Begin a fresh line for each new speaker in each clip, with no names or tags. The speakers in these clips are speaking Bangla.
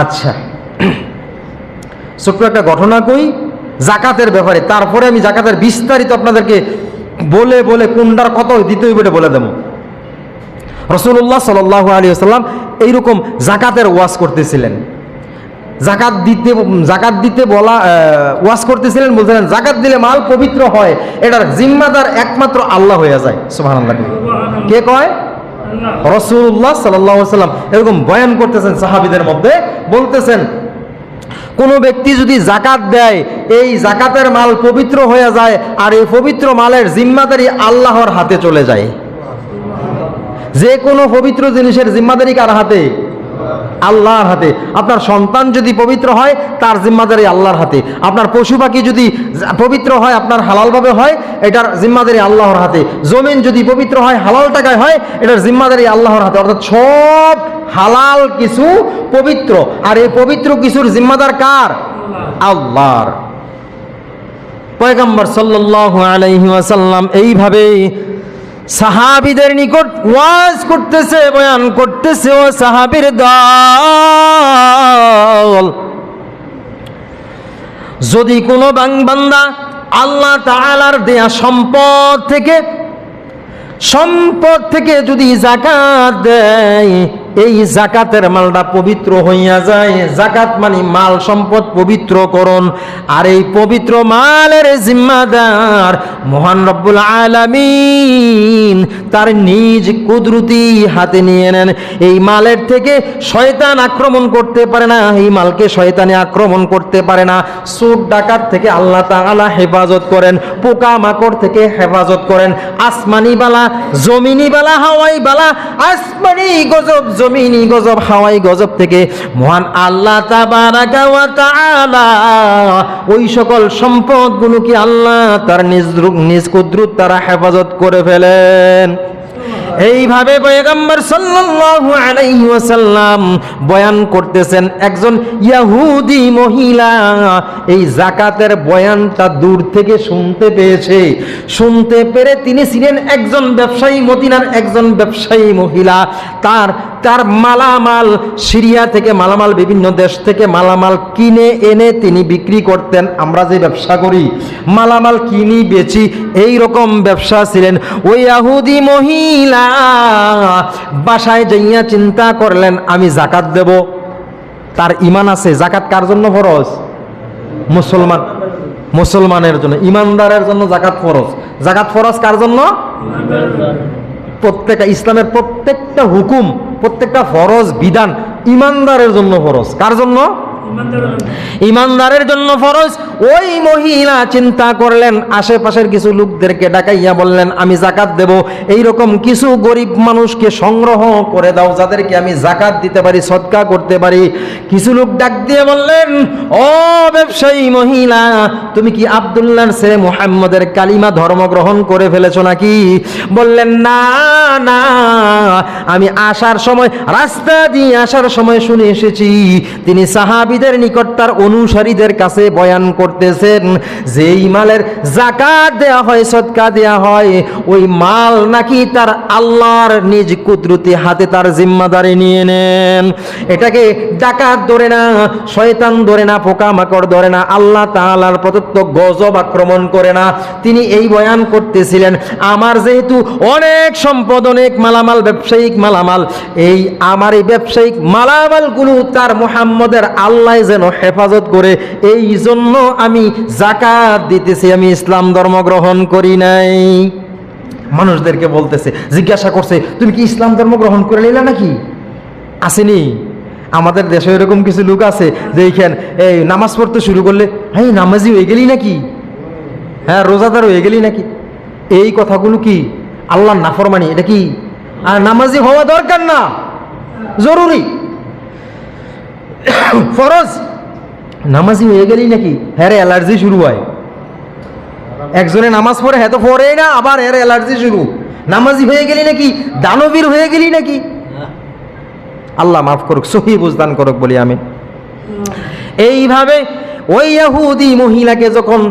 আচ্ছা, ছোট্ট একটা ঘটনা কই জাকাতের ব্যাপারে, তারপরে আমি জাকাতের বিস্তারিত আপনাদেরকে বলে বলে কোনটার কত দিতে হইবে বলে দেব। রাসূলুল্লাহ সাল্লাল্লাহু আলাইহি ওয়াসাল্লাম এইরকম জাকাতের ওয়াজ করতেছিলেন। জাকাত দিতে বলা ওয়াজ করতেছিলেন, বলছিলেন জাকাত দিলে মাল পবিত্র হয়, এটার জিম্মাদার একমাত্র আল্লাহ হয়ে যায়। সুবহানাল্লাহ। কে কয়? রাসূলুল্লাহ সাল্লাল্লাহু আলাইহি ওয়াসাল্লাম এরকম বয়ান করতেছেন সাহাবীদের মধ্যে, বলতেছেন কোনো ব্যক্তি যদি জাকাত দেয়, এই জাকাতের মাল পবিত্র হয়ে যায়, আর এই পবিত্র মালের জিম্মাদারি আল্লাহর হাতে চলে যায়। যে কোনো পবিত্র জিনিসের জিম্মাদারি কার হাতে? আল্লাহর হাতে। আপনার সন্তান যদি পবিত্র হয়, তার জিম্মাদারি আল্লাহর হাতে। আপনার পশু পাখি যদি পবিত্র হয়, আপনার হালালভাবে হয়, এটার জিম্মাদারি আল্লাহর হাতে। জমিন যদি পবিত্র হয়, হালাল টাকায় হয়, এটার জিম্মাদারি আল্লাহর হাতে। অর্থাৎ সব হালাল কিছু পবিত্র, আর এই পবিত্র কিছুর জিম্মাদার কার? আল্লাহর। পয়গম্বর সাল্লাল্লাহু আলাইহি ওয়াসাল্লাম এইভাবে সাহাবীদের নিকট ওয়াজ করতেছে, বয়ান করতেছে। ও সাহাবীর দল, যদি কোনো বান্দা আল্লাহ তাআলার দেয়া সম্পদ থেকে যদি যাকাত দেয়, এই যাকাতের মালটা পবিত্র হইয়া যায়। যাকাত মানে মাল সম্পদ পবিত্রকরণ, আর এই পবিত্র মালের জিম্মাদার মহান রব্বুল আলামিন তার নিজ কুদরতি হাতে নিয়ে নেন। এই মালের থেকে শয়তান আক্রমণ করতে পারে না, এই মালকে শয়তানে আক্রমণ করতে পারে না। চোর ডাকাত থেকে আল্লাহ তাআলা হেফাজত করেন, পোকা মাকড় থেকে হেফাজত করেন। আসমানি বালা, জমিনি বালা, হাওয়াই বালা, আসমানি গজব, জমিনি গজব, হাওয়াই গজব থেকে মহান আল্লাহ তাবারাকা ওয়া তাআলা ওই সকল সম্পদগুলোকে আল্লাহ তার নিজ কুদরত দ্বারা হেফাজত করে ফেলেন। এইভাবে পয়গম্বর সাল্লাল্লাহু আলাইহি ওয়াসাল্লাম বয়ান করতেছেন। একজন ইহুদি মহিলা এই যাকাতের বয়ানটা দূর থেকে শুনতে পেয়েছে। শুনতে পেরে তিনি ছিলেন একজন ব্যবসায়ী, মদিনার একজন ব্যবসায়ী মহিলা। তার মালামাল সিরিয়া থেকে মালামাল, বিভিন্ন দেশ থেকে মালামাল কিনে এনে তিনি বিক্রি করতেন। আমরা যে ব্যবসা করি, মালামাল কিনি বেচি, এই রকম ব্যবসা ছিলেন। ওই ইহুদি মহিলা বাসায় যাইয়া চিন্তা করলেন আমি জাকাত দেব। তার ঈমান আছে। জাকাত কার জন্য ফরজ? মুসলমানের জন্য, ঈমানদারের জন্য জাকাত ফরজ। জাকাত ফরজ কার জন্য? প্রত্যেকটা ইসলামের প্রত্যেকটা হুকুম, প্রত্যেকটা ফরজ বিধান ঈমানদারের জন্য ফরজ। কার জন্য? ঈমানদারের জন্য ফরজ। ওই মহিলা চিন্তা করলেন, আশেপাশের কিছু লোকদেরকে ডাকাইয়া বললেন আমি জাকাত দেব, এইরকম কিছু গরিব মানুষকে সংগ্রহ করে দাও যাদেরকে আমি জাকাত দিতে পারি, সদকা করতে পারি। কিছু লোক ডাক দিয়ে বললেন, ও ব্যবসায়ী মহিলা, তুমি কি আব্দুল্লাহর ছেলে মুহাম্মদের কালিমা ধর্ম গ্রহণ করে ফেলেছো নাকি? বললেন না না, আমি আসার সময়, রাস্তা দিয়ে আসার সময় শুনে এসেছি তিনি সাহাবীদের নিকট তার অনুসারীদের কাছে বয়ান করতেছেন যে এই মালের যাকাত দেয়া হয়, সদকা দেয়া হয়, ওই মাল নাকি তার আল্লাহর নিজ কুদরতি হাতে তার জিম্মাদারি নিয়ে নেন। এটাকে ডাকাত ধরে না, শয়তান ধরে না, পোকা মাকড় ধরে না, আল্লাহ তাআলার প্রদত্ত গজব আক্রমণ করে না। তিনি এই বয়ান করতেছিলেন আমার যেহেতু অনেক সম্পদ, অনেক মালামাল, ব্যবসায়িক মালামাল, এই আমার এই ব্যবসায়িক মালামালগুলো তার মুহাম্মদের আল্লাহ যেন হেফাজত করে, এই জন্য আমি যাকাত দিতেছি, আমি ইসলাম ধর্ম গ্রহণ করি নাই। মানুষদেরকে বলতেছে, জিজ্ঞাসা করছে তুমি কি ইসলাম ধর্ম গ্রহণ করে নিলে নাকি? আসেনি? আমাদের দেশে এরকম কিছু লোক আছে দেখেন, এই নামাজ পড়তে শুরু করলে হ্যাঁ নামাজি হয়ে গেলি নাকি, হ্যাঁ রোজাদার হয়ে গেলি নাকি। এই কথাগুলো কি আল্লাহর নাফরমানি? এটা কি? আর নামাজি হওয়া দরকার না, জরুরি, ফরজ। নামাজি হয়ে গেলি নাকি, হ্যাঁ রে অ্যালার্জি শুরু হয়। একজনে নামাজ পড়ে, হ্যাঁ তো পড়েই না, আবার এর অ্যালার্জি শুরু। নামাজি হয়ে গেলি নাকি, দানবীর হয়ে গেলি নাকি। আল্লাহ মাফ করুক, সহি বুঝদান করুক বলি আমি। এইভাবে ওই ইহুদি মহিলাকে যখন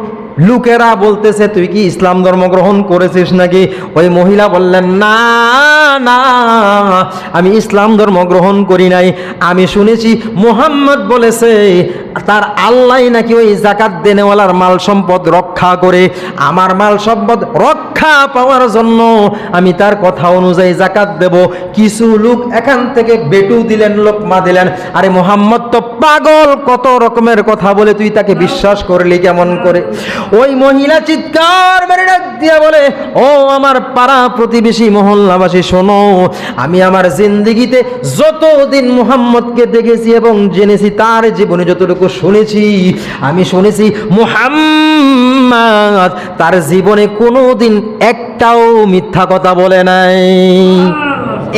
লোকেরা বলতেছে তুই কি ইসলাম ধর্ম গ্রহণ করেছিস নাকি? ওই মহিলা বললেন না না, আমি ইসলাম ধর্ম গ্রহণ করি নাই। আমি শুনেছি মুহাম্মদ বলেছে তার আল্লাহ নাকি ওই যাকাত দেনেওয়ালার মাল সম্পদ রক্ষা করে। আমার মাল সম্পদ রক্ষা পাওয়ার জন্য আমি তার কথা অনুযায়ী যাকাত দেব। কিছু লোক এখান থেকে বেটু দিলেন, লোকমা দিলেন। আরে মুহাম্মদ তো পাগল, কত রকমের কথা বলে, তুই তাকে বিশ্বাস করলি কেমন করে? ওই মহিলা চিৎকার মেরে ডাক দিয়া বলে, ও আমার পাড়া প্রতিবেশী মহল্লাবাসী শোনো, আমি আমার জিন্দেগিতে যতদিন মুহাম্মদকে দেখেছি এবং জেনেছি, তার জীবনে যতটুকু শুনেছি, আমি শুনেছি মুহাম্মদ তার জীবনে কোনোদিন একটাও মিথ্যা কথা বলে নাই।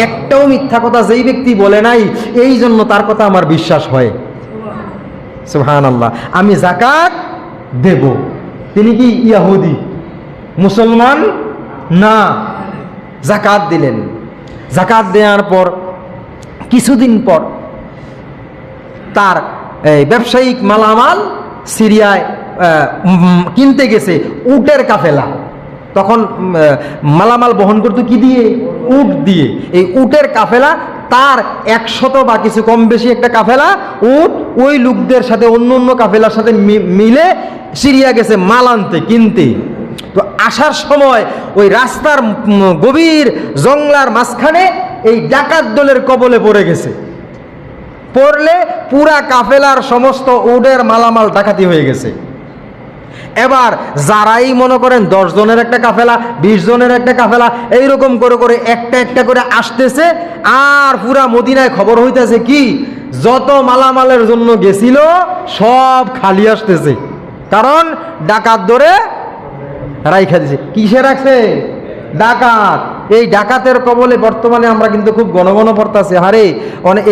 একটাও মিথ্যা কথা যেই ব্যক্তি বলে নাই, এই জন্য তার কথা আমার বিশ্বাস হয়। সুবহানাল্লাহ। আমি যাকাত দেব। তিনি কি ইহুদি? মুসলমান না। যাকাত দিলেন। যাকাত দেওয়ার পর কিছুদিন পর তার ব্যবসায়িক মালামাল সিরিয়ায় কিনতে গেছে, উটের কাফেলা। তখন মালামাল বহন করতো কি দিয়ে? উট দিয়ে। এই উটের কাফেলা, তার 100 বা কিছু কম বেশি একটা কাফেলা উট ওই লোকদের সাথে অন্য অন্য কাফেলার সাথে মিলে সিরিয়া গেছে মাল আনতে, কিনতে। তো আসার সময় ওই রাস্তার গভীর জঙ্গলার মাঝখানে এই ডাকাত দলের কবলে পড়ে গেছে। পড়লে পুরা কাফেলার সমস্ত উটের মালামাল ডাকাতি হয়ে গেছে। এবার যারাই মনে করেন 10 জনের একটা কাফেলা, 20 জনের একটা কাফেলা, এইরকম করে করে একটা একটা করে আসতেছে। আর পুরা মদিনায় খবর হইতেছে কি, যত মালামালের জন্য গেছিল সব খালি আসতেছে। কারণ ডাকাত ধরে রাইখা দিছে। কিসে রাখছে? ডাকাত। এই ডাকাতের কবলে বর্তমানে আমরা কিন্তু খুব ঘন ঘন পড়তাছি। হারে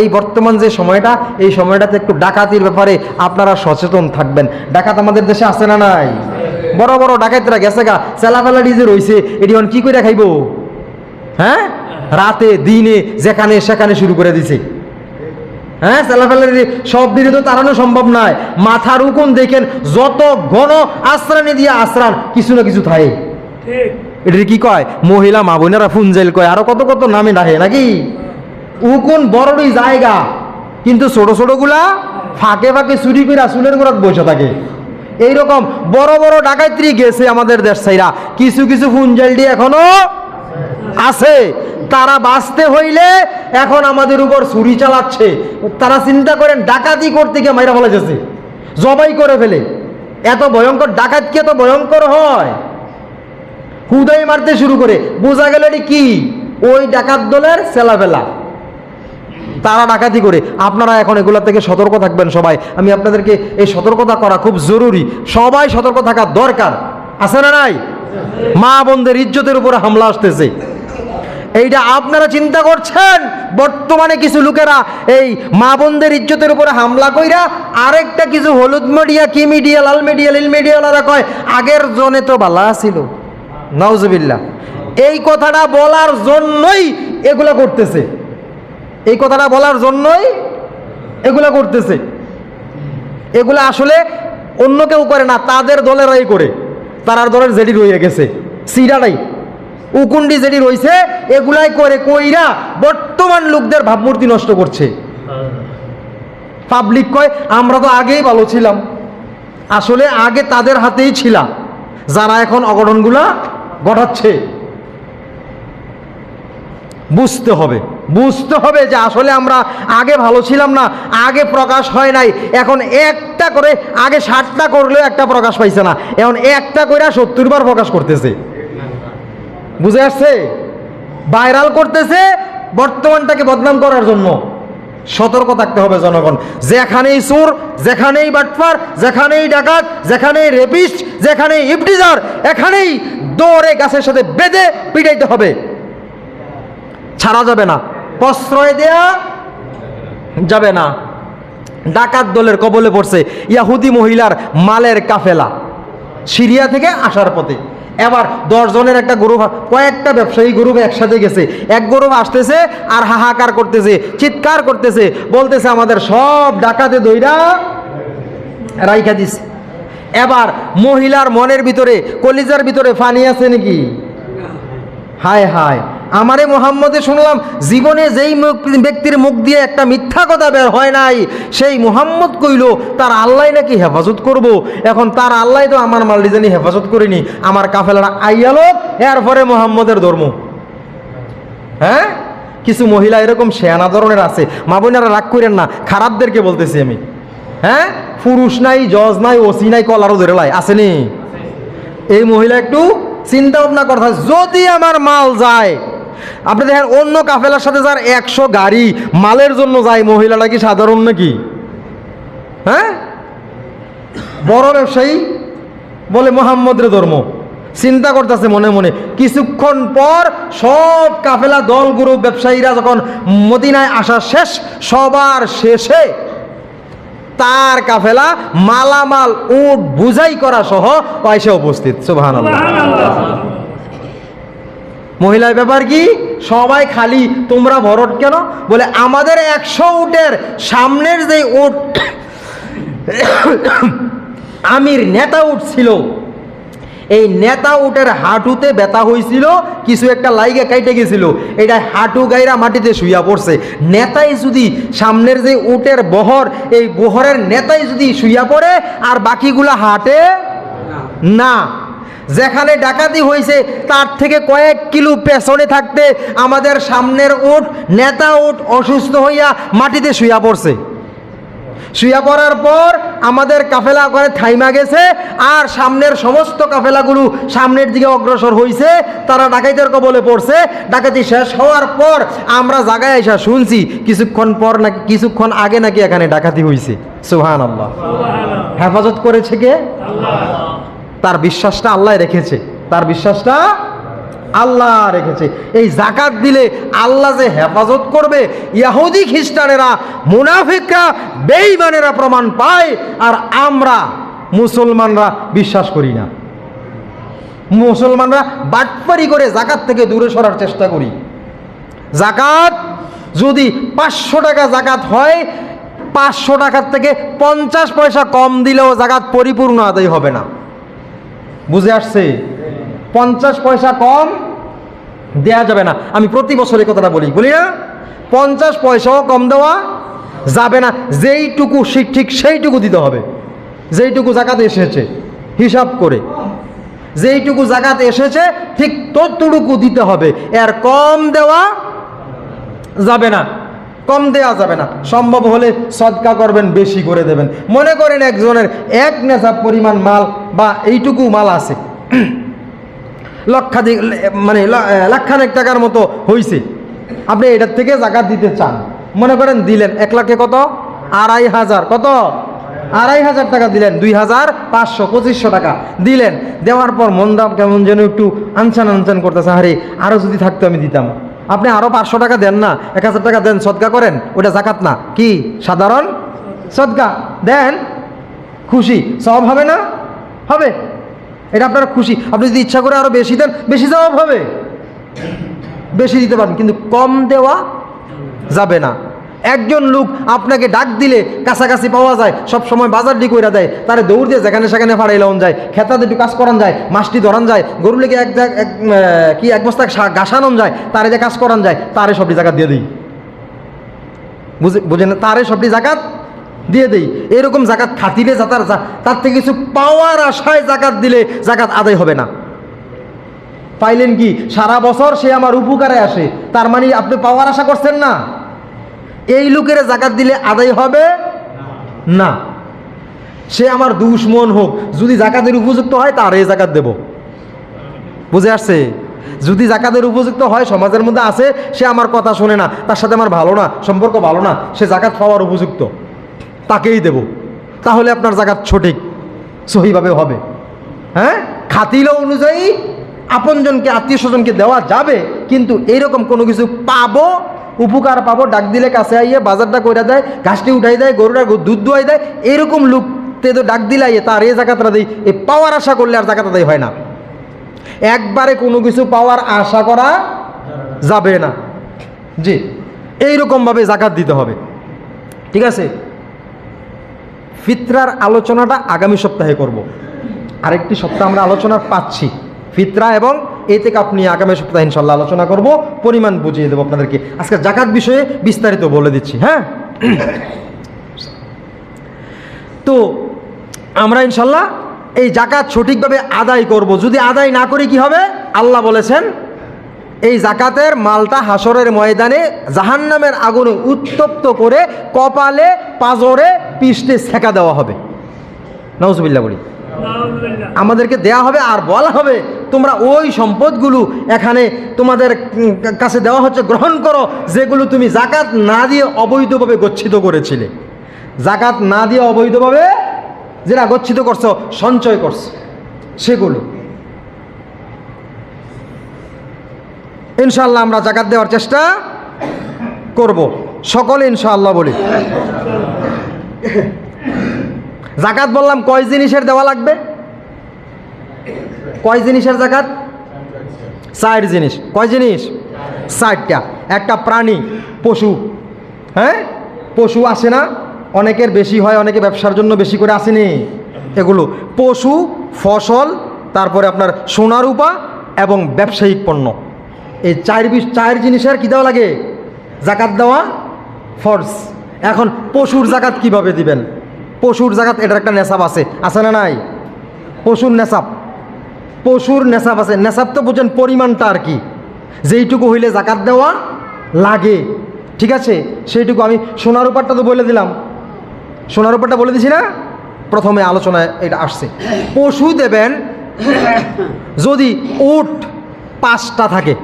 এই বর্তমান যে সময়টা, এই সময়টাতে একটু ডাকাতির ব্যাপারে আপনারা সচেতন থাকবেন। ডাকাত আমাদের দেশে আছে না নাই? বড় বড় ডাকাতরা গেছে গা, চেলাফেলা ডিজে রয়েছে, এটি কি করে খাইব? হ্যাঁ, রাতে দিনে যেখানে সেখানে শুরু করে দিছে। হ্যাঁ, চেলাফেলার সব দিনে তো তাড়ানো সম্ভব নয়। মাথার উকুন দেখেন, যত ঘন আশ্রানি দিয়ে আশ্রান, কিছু না কিছু থাকে। এটা কি কয় মহিলা মা বোনেরা ফুনজেল কয়, আরো কত কত নামে ডাকে নাকি। উকুন বড়ই জায়গা, কিন্তু ছোট ছোট গুলা ফাঁকে ফাঁকে চুরি করে চুলের গোড়াত বসে থাকে। এইরকম বড় বড় ডাকাইত্রী গেছে আমাদের দেশ ছাইরা, কিছু কিছু ফুনজেলটি এখনো আছে। তারা বাঁচতে হইলে এখন আমাদের উপর ছুরি চালাচ্ছে। তারা চিন্তা করেন ডাকাতি করতে গিয়ে মাইরা ফেলা যাচ্ছে, জবাই করে ফেলে। এত ভয়ঙ্কর ডাকাত কি এত ভয়ঙ্কর হয়? হুদাই মারতে শুরু করে। বোঝা গেল এটি কি? ওই ডাকাত দলের চেলাফেলা, তারা ডাকাতি করে। আপনারা এখন এগুলা থেকে সতর্ক থাকবেন সবাই। আমি আপনাদেরকে এই সতর্কতা করা খুব জরুরি। সবাই সতর্ক থাকা দরকার, আছে না নাই? মা বোনদের ইজ্জতের উপরে হামলা আসতেছে। এইটা আপনারা চিন্তা করছেন? বর্তমানে কিছু লোকেরা এই মা বোনদের ইজ্জতের উপরে হামলা কইরা আরেকটা কিছু হলুদ মিডিয়া, কি মিডিয়া, লাল মিডিয়া, নীল মিডিয়াওয়ালারা কয় আগের জনে তো বালা ছিল। নাউজুবিল্লাহ। এই কথাটা বলার জন্যই এগুলা করতেছে। এই কথাটা বলার জন্যই এগুলা করতেছে। এগুলা আসলে অন্য কেউ করে না, তাদের দলেরাই করে। তারার দলের যেটি রয়ে গেছে সিরাটাই উকুন্ডি যেটি রয়েছে, এগুলাই করে কইরা বর্তমান লোকদের ভাবমূর্তি নষ্ট করছে। পাবলিক কয় আমরা তো আগেই ভালো ছিলাম। আসলে আগে তাদের হাতেই ছিলাম, যারা এখন অঘটনগুলা ঘটাচ্ছে। বুঝতে হবে যে আসলে আমরা আগে ভালো ছিলাম না, আগে প্রকাশ হয় নাই। এখন একটা করে, আগে 60টা করলেও একটা প্রকাশ পাইছে না, এখন একটা করে 70 বার প্রকাশ করতেছে। বুঝে আসছে? ভাইরাল করতেছে বর্তমানটাকে বদনাম করার জন্য। সতর্ক থাকতে হবে জনগণ। যেখানেই চোর, যেখানেই বাটপার, যেখানেই ডাকাত, যেখানেই রেপিস্ট, যেখানেই ইফটিজার, এখানেই দৌড়ে গাছের সাথে বেঁধে পিটাইতে হবে। ছাড়া যাবে না, প্রশ্রয় দেয়া যাবে না। ডাকাত দলের কবলে পড়ছে ইহুদি মহিলার মালের কাফেলা সিরিয়া থেকে আসার পথে। এবার 10 জনের একটা গ্রুপ, কয়েকটা ব্যবসায়ী গ্রুপ একসাথে গেছে। এক গ্রুপ আসতেছে আর হাহাকার করতেছে, চিৎকার করতেছে, বলতেছে আমাদের সব ডাকাতে দইরা রাইখা দিছে। এবার মহিলার মনের ভিতরে, কলিজার ভিতরে পানি আছে নাকি? হায় হায়, আমারে মুহাম্মদে শুনলাম জীবনে যেই ব্যক্তির মুখ দিয়ে একটা মিথ্যা কথা বের হয় নাই, সেই মুহাম্মদ কইল তার আল্লাহ নাকি হেফাজত করব। এখন তার আল্লাহ তো আমার মাল ডিজাইনি হেফাজত করিনি, আমার কাফেলাটা আইয়ালো, এরপরে মুহাম্মদের ধর্ম। হ্যাঁ, কিছু মহিলা এরকম শেয়ানা ধরনের আছে। মা বোনেরা রাগ করেন না, খারাপদেরকে বলতেছি আমি। হ্যাঁ, পুরুষ নাই, জজ নাই, ওসি নাই, কলারও ধরে লাই আসেনি। এই মহিলা একটু চিন্তা ভাবনা করতে, যদি আমার মাল যায়, আপনি দেখেন অন্য কাফেলার সাথে যার 100 গাড়ি মালের জন্য যায়, মহিলাটা কি সাধারণ নাকি? হ্যাঁ, বড় ব্যবসায়ী বলে মুহাম্মদের ধর্ম, চিন্তা করতেছে মনে মনে। কিছুক্ষণ পর সব কাফেলা দল গ্রুপ ব্যবসায়ীরা যখন মদিনায় আসা শেষ, সবার শেষে তার কাফেলা মালামাল উট বুঝাই করা সহ পয়সা উপস্থিত। সুবহানাল্লাহ। মহিলার ব্যাপার কি? সবাই খালি তোমরা ভরট কেন? বলে আমাদের 100 উটের সামনের যে উট আমির নেতা উট ছিল, এই নেতা উটের হাঁটুতে ব্যথা হয়েছিল, কিছু একটা লাইগে কাইটে গেছিল, এটা হাঁটু গাইরা মাটিতে শুইয়া পড়ছে। নেতাই যদি সামনের যে উটের বহর, এই বহরের নেতাই যদি শুইয়া পড়ে আর বাকিগুলা হাঁটে না, যেখানে ডাকাতি হয়েছে তার থেকে কয়েক কিলো পেছনে থাকতে আমাদের সামনের উট, নেতা উট অসুস্থ হইয়া মাটিতে শুইয়া পড়ছে। শুইয়া পড়ার পর আমাদের কাফেলা করে থাইমা গেছে, আর সামনের সমস্ত কাফেলাগুলো সামনের দিকে অগ্রসর হয়েছে। তারা ডাকাইতের কবলে পড়ছে। ডাকাতি শেষ হওয়ার পর আমরা জায়গায় এসে শুনছি কিছুক্ষণ পর নাকি, কিছুক্ষণ আগে নাকি এখানে ডাকাতি হয়েছে। সুবহানাল্লাহ। হেফাজত করেছে কে? তার বিশ্বাসটা আল্লাহ রেখেছে, তার বিশ্বাসটা আল্লাহ রেখেছে। এই জাকাত দিলে আল্লাহ যে হেফাজত করবে, ইহুদি খ্রিস্টানেরা, মুনাফিকরা, বেঈমানেরা প্রমাণ পায়, আর আমরা মুসলমানরা বিশ্বাস করি না। মুসলমানরা বাটপারি করে জাকাত থেকে দূরে সরার চেষ্টা করি। জাকাত যদি 500 টাকা জাকাত হয়, 500 টাকার থেকে 50 পয়সা কম দিলেও জাকাত পরিপূর্ণ আদায় হবে না। বুঝে আসছে? 50 পয়সা কম দেয়া যাবে না। আমি প্রতি বছর এই কথাটা বলি না? 50 পয়সাও কম দেওয়া যাবে না। যেইটুকু ঠিক সেইটুকু দিতে হবে, যেইটুকু জাকাত এসেছে হিসাব করে, যেইটুকু জাকাত এসেছে ঠিক ততটুকু দিতে হবে, এর কম দেওয়া যাবে না, কম দেওয়া যাবে না। সম্ভব হলে সদকা করবেন, বেশি করে দেবেন। মনে করেন একজনের 1 নেশাব পরিমাণ মাল বা এইটুকু মাল আছে, লক্ষাধিক মানে লাখখানেক টাকার মতো হয়েছে, আপনি এটার থেকে জাকাত দিতে চান। মনে করেন দিলেন 1 লাখে কত? 2500। কত? 2500 টাকা দিলেন, 2500, 2500 টাকা দিলেন। দেওয়ার পর মন দাম কেমন যেন একটু আনচান করতেছে, আরে আরও যদি থাকতো আমি দিতাম। আপনি আরও 500 টাকা দেন না, 1000 টাকা দেন, সদকা করেন। ওটা জাকাত না, কি সাধারণ সদকা দেন, খুশি সওয়াব হবে না? হবে। এটা আপনার খুশি। আপনি যদি ইচ্ছা করে আরো বেশি দেন, বেশি সওয়াব হবে, বেশি দিতে পারেন, কিন্তু কম দেওয়া যাবে না। একজন লোক আপনাকে ডাক দিলে কাছাকাছি পাওয়া যায়, সব সময় বাজার ডি কইরা দেয়, তারে দৌড় দিয়ে যেখানে সেখানে ফাড়াই লাউন যায়, খেতাতে একটু কাজ করান যায়, মাছটি ধরান যায়, গরু লেগে এক বস্তা গাছানোন যায়, তারে যে কাজ করান যায়, তারে সবটি জাকাত দিয়ে দিই। বুঝেন? তারে সবটি জাকাত দিয়ে দেই। এরকম জাকাত খাতিলে তার থেকে কিছু পাওয়ার আশায় জাকাত দিলে জাকাত আদায় হবে না। পাইলেন কি? সারা বছর সে আমার উপকারে আসে, তার মানে আপনি পাওয়ার আশা করছেন না। এই লোকের জাকাত দিলে আদায় হবে না। সে আমার দুশমন হোক, যদি জাকাতের উপযুক্ত হয় তার এই জাকাত দেব। বুঝে আসছে? যদি জাকাতের উপযুক্ত হয়, সমাজের মধ্যে আছে, সে আমার কথা শোনে না, তার সাথে আমার ভালো না, সম্পর্ক ভালো না, সে জাকাত পাওয়ার উপযুক্ত, তাকেই দেব। তাহলে আপনার জাকাত সঠিক সহিভাবে হবে। হ্যাঁ, খাতিল অনুযায়ী আপনজনকে, আত্মীয় স্বজনকে দেওয়া যাবে, কিন্তু এইরকম কোনো কিছু পাবো, উপকার পাবো, ডাক দিলে কাছে আইয়ে বাজারটা কইরা দেয়, ঘাসটি উঠাই দেয়, গরুটা দুধ দুয়াই দেয়, এরকম লোক তো ডাক দিলে আইয়ে তার এই জাকাতটা দেয়। এই পাওয়ার আশা করলে আর জাকাত আদায় হয় না। একবারে কোনো কিছু পাওয়ার আশা করা যাবে না। জি, এইরকমভাবে জাকাত দিতে হবে। ঠিক আছে? ফিতরার আলোচনাটা আগামী সপ্তাহে করব। আরেকটি সপ্তাহ আমরা আলোচনা পাচ্ছি ফিতরা এবং ইতিকাফ নিয়ে আগামী সপ্তাহে ইনশাল্লাহ আলোচনা করব, পরিমাণ বুঝিয়ে দেবো আপনাদেরকে। আজকে জাকাত বিষয়ে বিস্তারিত বলে দিচ্ছি। হ্যাঁ, তো আমরা ইনশাল্লাহ এই জাকাত সঠিকভাবে আদায় করব। যদি আদায় না করি কি হবে? আল্লাহ বলেছেন এই জাকাতের মালটা হাসরের ময়দানে জাহান্নামের আগুনে উত্তপ্ত করে কপালে, পাজরে, পিষ্টে সেকা দেওয়া হবে। নাউজুবিল্লাহ বলি। আমাদেরকে দেয়া হবে আর বলা হবে তোমরা ওই সম্পদগুলো এখানে তোমাদের কাছে দেওয়া হচ্ছে, গ্রহণ করো, যেগুলো তুমি জাকাত না দিয়ে অবৈধভাবে গচ্ছিত করেছিলে। জাকাত না দিয়ে অবৈধভাবে যেটা গচ্ছিত করছো, সঞ্চয় করছো, সেগুলো ইনশাআল্লাহ আমরা জাকাত দেওয়ার চেষ্টা করব, সকলে ইনশাআল্লাহ বলি। জাকাত বললাম কয় জিনিসের দেওয়া লাগবে? কয় জিনিসের জাকাত? 4 জিনিস। কয় জিনিস? 4টা। একটা প্রাণী, পশু। হ্যাঁ, পশু আসে না, অনেকের বেশি হয়, অনেকে ব্যবসার জন্য বেশি করে আসেনি। এগুলো পশু, ফসল, তারপরে আপনার সোনা রূপা এবং ব্যবসায়িক পণ্য, এই 4 জিনিসের কি দেওয়া লাগে? জাকাত দেওয়া ফরজ। এখন পশুর জাকাত কিভাবে দিবেন? পশুর জাকাত এটার একটা নেশাব আছে, আছে না নাই? পশুর নেশাব, পশুর নেশাব আছে। নেশাব তো বুঝেন পরিমাণটা আর কি, যেইটুকু হইলে জাকাত দেওয়া লাগে, ঠিক আছে? সেইটুকু। আমি সোনার উপরটা তো বলে দিলাম, সোনার উপরটা বলে দিছি না, প্রথমে আলোচনায় এটা আসছে। পশু দেবেন যদি উট 5টা থাকে,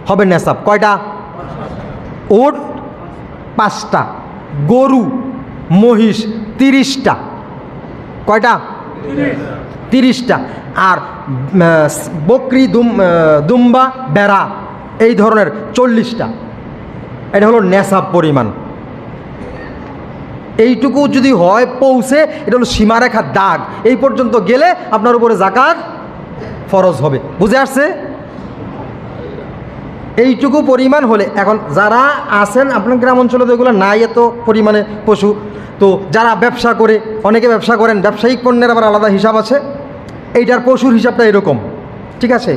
হবে নেশাব। কয়টা? উট 5টা, গরু মহিষ 30টা। কয়টা? 30টা। আর বকরি, দুম্বা, বেড়া এই ধরনের 40টা। এটা হলো নেশাব পরিমাণ। এইটুকু যদি হয় পৌঁছে, এটা হলো সীমারেখার দাগ, এই পর্যন্ত গেলে আপনার উপরে জাকাত ফরজ হবে। বুঝে আসছে? এইটুকু পরিমাণ হলে, এখন যারা আছেন আপনার গ্রাম অঞ্চলে তো এগুলো নাই এত পরিমাণে পশু, তো যারা ব্যবসা করে, অনেকে ব্যবসা করেন, ব্যবসায়িক পণ্যের আবার আলাদা হিসাব আছে। এইটার পশুর হিসাবটা এরকম, ঠিক আছে?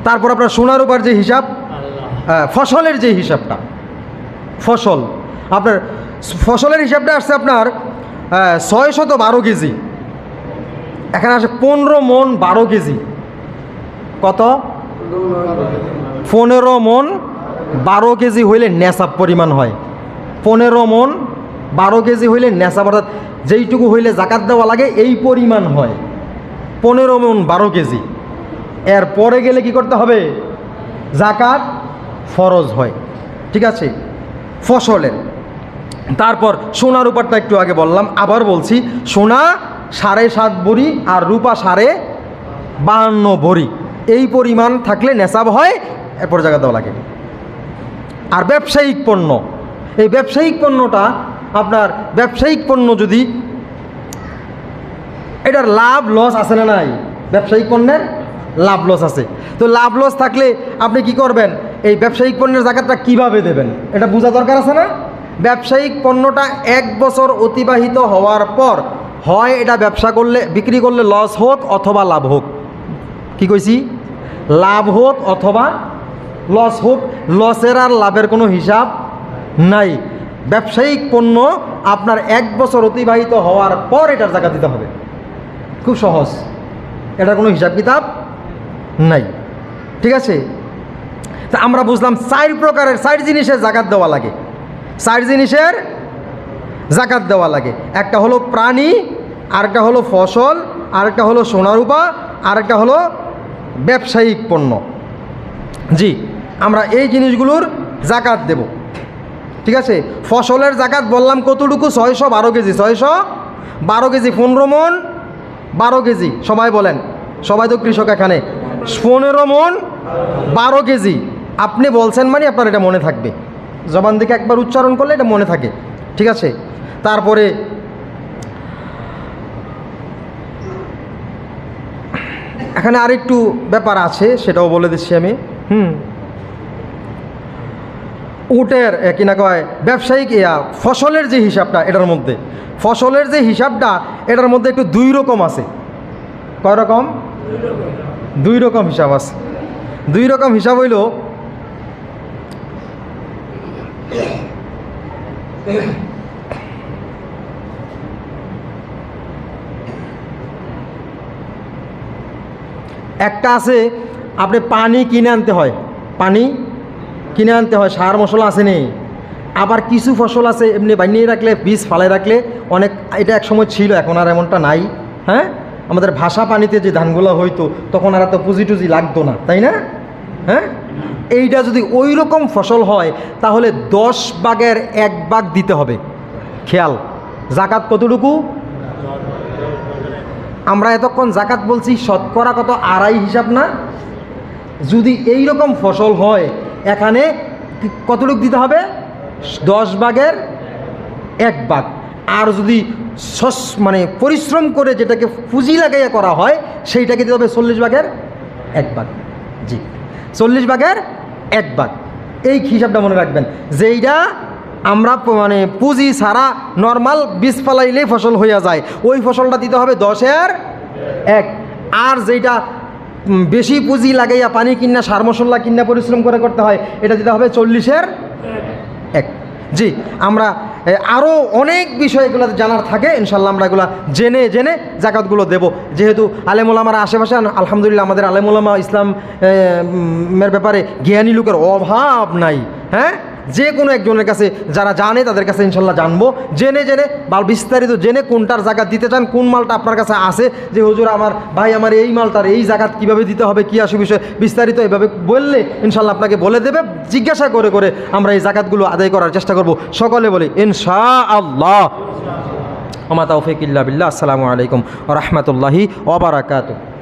তারপর আপনার সোনার উপর যে হিসাব, ফসলের যে হিসাবটা, ফসল আপনার ফসলের হিসাবটা আসছে আপনার 612 কেজি। এখানে আসে 15 মণ 12 কেজি। কত? 15 মণ 12 কেজি হইলে নেশাব পরিমাণ হয়। 15 মণ 12 কেজি হইলে নেশাব, অর্থাৎ যেইটুকু হইলে জাকাত দেওয়া লাগে এই পরিমাণ হয়। 15 মণ 12 কেজি। এর পরে গেলে কি করতে হবে? জাকাত ফরজ হয়, ঠিক আছে, ফসলের। তারপর সোনার উপরটা একটু আগে বললাম, আবার বলছি, সোনা 7.5 ভরি আর রূপা 52 ভরি, এই পরিমাণ থাকলে নেশাব হয়, এরপর জাকাত দেওয়া লাগে। আর ব্যবসায়িক পণ্য, এই ব্যবসায়িক পণ্যটা আপনার, ব্যবসায়িক পণ্য যদি এটার লাভ লস আছে না নাই? ব্যবসায়িক পণ্যের লাভ লস আছে। তো লাভ লস থাকলে আপনি কি করবেন? এই ব্যবসায়িক পণ্যের জাকাতটা কিভাবে দেবেন এটা বোঝা দরকার আছে না? ব্যবসায়িক পণ্যটা 1 বছর অতিবাহিত হওয়ার পর হয় এটা ব্যবসা করলে, বিক্রি করলে লস হোক অথবা লাভ হোক, কি কইছি? লাভ হোক অথবা লস হোক, লসের আর লাভের কোনো হিসাব নাই। ব্যবসায়িক পণ্য আপনার 1 বছর অতিবাহিত হওয়ার পর এটার জাকাত দিতে হবে। খুব সহজ, এটার কোনো হিসাব কিতাব নাই, ঠিক আছে? তা আমরা বুঝলাম 4 প্রকারের, 4 জিনিসের জাকাত দেওয়া লাগে। 4 জিনিসের জাকাত দেওয়া লাগে। একটা হলো প্রাণী, আরেকটা হলো ফসল, আরেকটা হলো সোনারূপা, আরেকটা হলো ব্যবসায়িক পণ্য। জি, আমরা এই জিনিসগুলোর জাকাত দেব, ঠিক আছে? ফসলের জাকাত বললাম কতটুকু? 612 কেজি। 612 কেজি, 15 মণ 12 কেজি। সবাই বলেন, সবাই তো কৃষক এখানে। 15 মণ 12 কেজি আপনি বলছেন মানে আপনার এটা মনে থাকবে, জবান থেকে একবার উচ্চারণ করলে এটা মনে থাকে, ঠিক আছে? তারপরে এখানে আরেকটু ব্যাপার আছে, সেটাও বলে দিচ্ছি আমি। উটের কিনা কয় ব্যবসায়িক ফসলের যে হিসাবটা, এটার মধ্যে ফসলের যে হিসাবটা, এটার মধ্যে একটু 2 রকম আছে। কয় রকম? 2 রকম হিসাব আছে। 2 রকম হিসাব হইল, একটা আছে আপনি পানি কিনে আনতে হয়, পানি কিনে আনতে হয়, সার মশলা আছে নেই। আবার কিছু ফসল আছে এমনি বানিয়ে রাখলে, বীজ ফালাই রাখলে অনেক, এটা এক সময় ছিল, এখন আর এমনটা নাই। হ্যাঁ, আমাদের ভাষা পানিতে যে ধানগুলো হইতো তখন আর এত পুঁজি টুজি লাগতো না, তাই না? হ্যাঁ, এইটা যদি ওই রকম ফসল হয় তাহলে 10 ভাগের 1 ভাগ দিতে হবে। খেয়াল, জাকাত কতটুকু? আমরা এতক্ষণ জাকাত বলছি, শতকরা কত? 2.5 হিসাব না? যদি এই রকম ফসল হয় এখানে কতটুকু দিতে হবে? 10 ভাগের 1 ভাগ। আর যদি মানে পরিশ্রম করে যেটাকে পুঁজি লাগাইয়া করা হয় সেইটাকে দিতে হবে 40 ভাগের 1 ভাগ। জি, 40 ভাগের 1 ভাগ। এই হিসাবটা মনে রাখবেন, যেইটা আমরা মানে পুঁজি ছাড়া নর্মাল বীজ ফালাইলেই ফসল হইয়া যায়, ওই ফসলটা দিতে হবে 10-এর 1। আর যেইটা বেশি পুঁজি লাগাইয়া পানি কিনা, সার মশলা কিনা পরিশ্রম করে করতে হয়, এটা দিতে হবে 40-এর 1। জি, আমরা আরও অনেক বিষয় এগুলো জানার থাকে, ইনশাল্লাহ আমরা এগুলো জেনে জেনে জাকাতগুলো দেব। যেহেতু আলেমুলামার আশেপাশে আলহামদুলিল্লাহ আমাদের আলেমুলামা ইসলামের ব্যাপারে জ্ঞানী লোকের অভাব নাই। হ্যাঁ, যে কোনো একজনের কাছে যারা জানে তাদের কাছে ইনশাল্লাহ জানবো, জেনে জেনে বা বিস্তারিত জেনে কোনটার জাকাত দিতে চান, কোন মালটা আপনার কাছে আছে, যে হুজুর আমার ভাই আমার এই মালটার এই জাকাত কীভাবে দিতে হবে, কী আসে বিষয় বিস্তারিত এভাবে বললে ইনশাল্লাহ আপনাকে বলে দেবে। জিজ্ঞাসা করে করে আমরা এই জাকাতগুলো আদায় করার চেষ্টা করব। সকলে বলি ইনশাআল্লাহ। ওয়া মা তাওফীক ইল্লা বিল্লাহ। আসসালামু আলাইকুম ওয়া রাহমাতুল্লাহি ওয়া বারাকাতুহু।